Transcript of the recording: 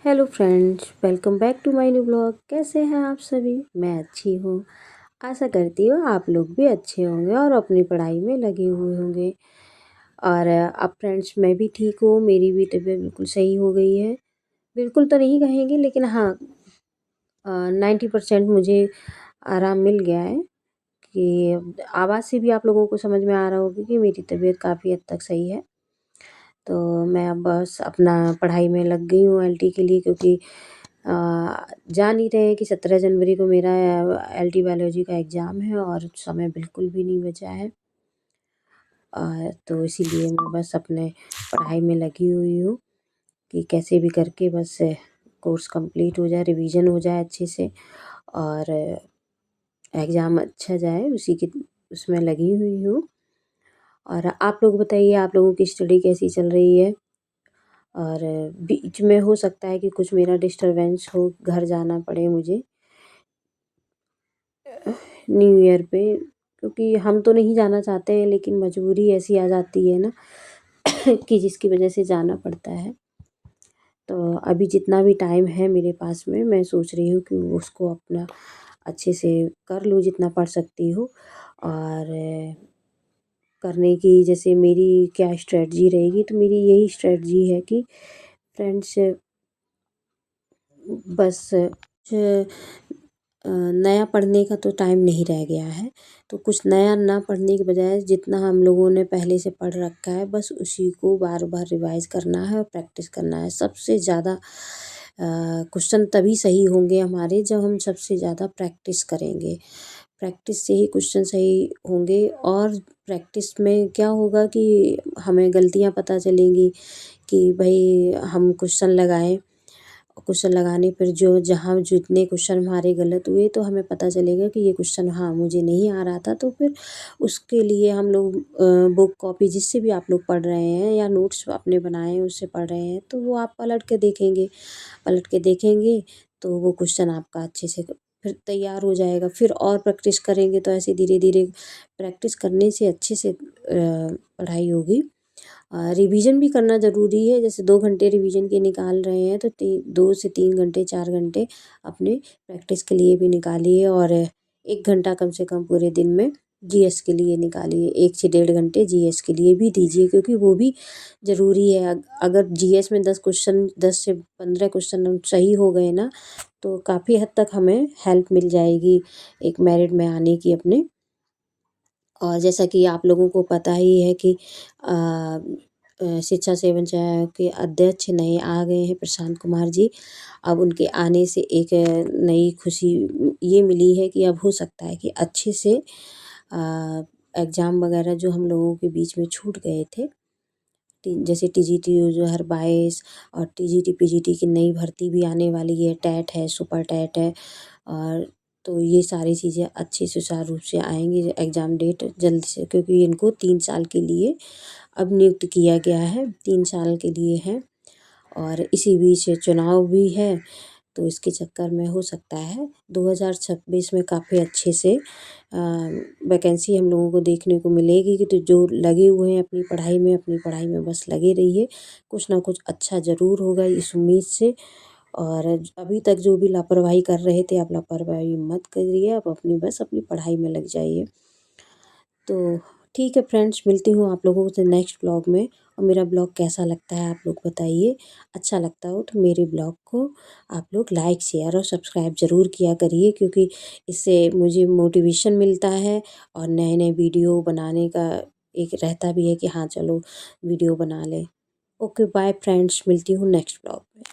Hello friends, welcome back to my new blog. कैसे हैं आप सभी? मैं अच्छी हूँ। आशा करती हूँ आप लोग भी अच्छे होंगे और अपनी पढ़ाई में लगे हुए होंगे। और अब फ्रेंड्स, मैं भी ठीक हूँ। मेरी भी तबीयत बिल्कुल सही हो गई है। बिल्कुल तो नहीं कहेंगे, लेकिन हाँ, 90% मुझे आराम मिल गया है। कि आवाज़ से भी आप लोगों को समझ में आ रहा होगा कि मेरी तबीयत काफ़ी हद तक सही है। तो मैं अब बस अपना पढ़ाई में लग गई हूँ एलटी के लिए, क्योंकि जान ही रहे हैं कि 17 जनवरी को मेरा एलटी बायोलॉजी का एग्ज़ाम है और समय बिल्कुल भी नहीं बचा है। तो इसीलिए मैं बस अपने पढ़ाई में लगी हुई हूँ कि कैसे भी करके बस कोर्स कंप्लीट हो जाए, रिवीजन हो जाए अच्छे से और एग्ज़ाम अच्छा जाए, उसी की उसमें लगी हुई हूँ। और आप लोग बताइए, आप लोगों की स्टडी कैसी चल रही है? और बीच में हो सकता है कि कुछ मेरा डिस्टरबेंस हो, घर जाना पड़े मुझे न्यू ईयर पे, क्योंकि हम तो नहीं जाना चाहते हैं, लेकिन मजबूरी ऐसी आ जाती है ना कि जिसकी वजह से जाना पड़ता है। तो अभी जितना भी टाइम है मेरे पास में, मैं सोच रही हूँ कि उसको अपना अच्छे से कर लूँ जितना पढ़ सकती हूँ। और करने की जैसे मेरी क्या स्ट्रेटजी रहेगी, तो मेरी यही स्ट्रेटजी है कि फ्रेंड्स, बस नया पढ़ने का तो टाइम नहीं रह गया है। तो कुछ नया ना पढ़ने के बजाय जितना हम लोगों ने पहले से पढ़ रखा है, बस उसी को बार बार रिवाइज़ करना है और प्रैक्टिस करना है। सबसे ज़्यादा क्वेश्चन तभी सही होंगे हमारे, जब हम सबसे ज़्यादा प्रैक्टिस करेंगे। प्रैक्टिस से ही क्वेश्चन सही होंगे। और प्रैक्टिस में क्या होगा कि हमें गलतियाँ पता चलेंगी कि भाई हम क्वेश्चन लगाएँ। क्वेश्चन लगाने पर जो जहाँ जितने क्वेश्चन हमारे गलत हुए, तो हमें पता चलेगा कि ये क्वेश्चन हाँ मुझे नहीं आ रहा था। तो फिर उसके लिए हम लोग बुक कॉपी जिससे भी आप लोग पढ़ रहे हैं या नोट्स अपने बनाए हैं उससे पढ़ रहे हैं, तो वो आप पलट के देखेंगे तो वो क्वेश्चन आपका अच्छे से फिर तैयार हो जाएगा। फिर और प्रैक्टिस करेंगे तो ऐसे धीरे धीरे प्रैक्टिस करने से अच्छे से पढ़ाई होगी। रिवीजन भी करना ज़रूरी है। जैसे 2 घंटे रिवीजन के निकाल रहे हैं, तो 2 से 3 घंटे 4 घंटे अपने प्रैक्टिस के लिए भी निकालिए। और 1 घंटा कम से कम पूरे दिन में जीएस के लिए निकालिए। 1 से 1.5 घंटे जीएस के लिए भी दीजिए, क्योंकि वो भी ज़रूरी है। अगर जीएस में 10 से 15 क्वेश्चन सही हो गए ना, तो काफ़ी हद तक हमें हेल्प मिल जाएगी एक मेरिट में आने की अपने। और जैसा कि आप लोगों को पता ही है कि शिक्षा सेवन के अध्यक्ष नए आ गए हैं, प्रशांत कुमार जी। अब उनके आने से एक नई खुशी ये मिली है कि अब हो सकता है कि अच्छे से एग्ज़ाम वगैरह जो हम लोगों के बीच में छूट गए थे, जैसे टीजीटी 2022 और टीजीटी पीजीटी की नई भर्ती भी आने वाली है, टेट है, सुपर टेट है। और तो ये सारी चीज़ें अच्छे सुचारू रूप से आएंगी। एग्ज़ाम डेट जल्द से, क्योंकि इनको 3 साल के लिए अब नियुक्त किया गया है, 3 साल के लिए है। और इसी बीच चुनाव भी है, तो इसके चक्कर में हो सकता है 2026 में काफ़ी अच्छे से वैकेंसी हम लोगों को देखने को मिलेगी। कि तो जो लगे हुए हैं अपनी पढ़ाई में बस लगे रहिए, कुछ ना कुछ अच्छा ज़रूर होगा इस उम्मीद से। और अभी तक जो भी लापरवाही कर रहे थे, आप लापरवाही मत करिए, आप बस अपनी पढ़ाई में लग जाइए। तो ठीक है फ्रेंड्स, मिलती हूँ आप लोगों से नेक्स्ट ब्लॉग में। और मेरा ब्लॉग कैसा लगता है आप लोग बताइए। अच्छा लगता हो तो मेरे ब्लॉग को आप लोग लाइक शेयर और सब्सक्राइब ज़रूर किया करिए, क्योंकि इससे मुझे मोटिवेशन मिलता है और नए नए वीडियो बनाने का एक रहता भी है कि हाँ चलो वीडियो बना लें। ओके बाय फ्रेंड्स, मिलती हूँ नेक्स्ट ब्लॉग में।